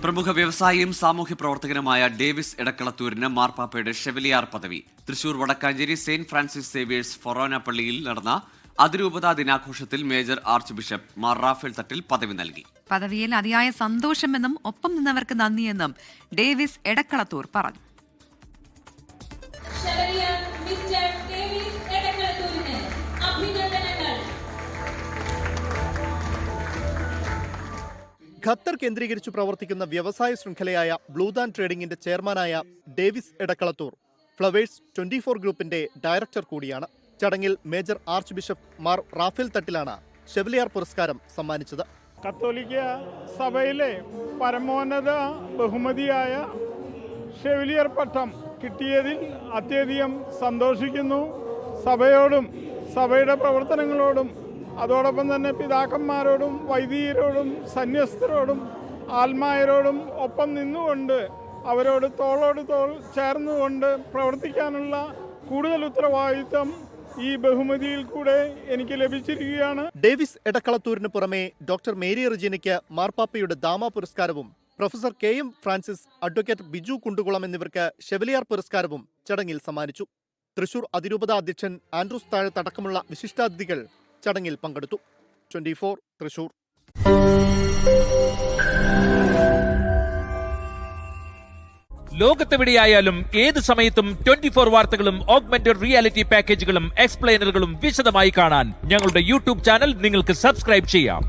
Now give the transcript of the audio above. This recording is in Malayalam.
പ്രമുഖ വ്യവസായിയും സാമൂഹ്യ പ്രവർത്തകനുമായ ഡേവിസ് എടക്കളത്തൂരിന് മാർപ്പാപ്പയുടെ ഷെവലിയാർ പദവി. Thrissur Wadakkanchery Saint Francis Xavier's forane പള്ളിയിൽ നടന്ന അതിരൂപതാ ദിനാഘോഷത്തിൽ major archbishop Mar Raphael Thattil പദവി നൽകി. പദവിയിൽ അതിയായ സന്തോഷമെന്നും ഒപ്പം നിന്നവർക്ക് നന്ദിയെന്നും ഡേവിസ് എടക്കളത്തൂർ പറഞ്ഞു. ഖത്തർ കേന്ദ്രീകരിച്ചു പ്രവർത്തിക്കുന്ന വ്യവസായ ശൃംഖലയായ ബ്ലൂദാൻ ട്രേഡിംഗിന്റെ ചെയർമാനായ ഡേവിസ് എടക്കളത്തൂർ ഫ്ലവേഴ്സ് 24 ഗ്രൂപ്പിന്റെ ഡയറക്ടർ കൂടിയാണ്. ചടങ്ങിൽ major archbishop Mar Raphael തട്ടിലാണ് ഷെവലിയാർ പുരസ്കാരം സമ്മാനിച്ചത്. കത്തോലിക്ക സഭയിലെ പരമോന്നത ബഹുമതിയായ ഷെവലിയർ പട്ടം കിട്ടിയതിൽ അത്യധികം സന്തോഷിക്കുന്നു. സഭയോടും സഭയുടെ പ്രവർത്തനങ്ങളോടും അതോടൊപ്പം തന്നെ പിതാക്കന്മാരോടും വൈദികരോടും സന്യസ്തരോടും ആത്മായരോടും ഒപ്പം നിന്നുകൊണ്ട് അവരോട് തോളോട് തോൾ ചേർന്നുകൊണ്ട് പ്രവർത്തിക്കാനുള്ള കൂടുതൽ ഉത്തരവാദിത്വം ഈ ബഹുമതിയിൽ കൂടെ എനിക്ക് ലഭിച്ചിരിക്കുകയാണ്. ഡേവിസ് എടക്കളത്തൂരിന് പുറമെ ഡോക്ടർ മേരി റെജീനയ്ക്ക് മാർപ്പാപ്പയുടെ ദാമ പുരസ്കാരവും professor KM Francis, advocate Biju Kundukulam എന്നിവർക്ക് ഷെവലിയാർ പുരസ്കാരവും ചടങ്ങിൽ സമ്മാനിച്ചു. തൃശൂർ അതിരൂപത അധ്യക്ഷൻ ആൻഡ്രൂസ് താഴത്തടക്കമുള്ള വിശിഷ്ടാതിഥികൾ ചടങ്ങിൽ പങ്കെടുത്തു. 24 തൃശൂർ. ലോകത്തെവിടെയായാലും ഏത് സമയത്തും 24 വാർത്തകളും ഓഗ്മെന്റഡ് റിയാലിറ്റി പാക്കേജുകളും എക്സ്പ്ലെയിനറുകളും വിശദമായി കാണാൻ ഞങ്ങളുടെ യൂട്യൂബ് ചാനൽ നിങ്ങൾക്ക് സബ്സ്ക്രൈബ് ചെയ്യാം.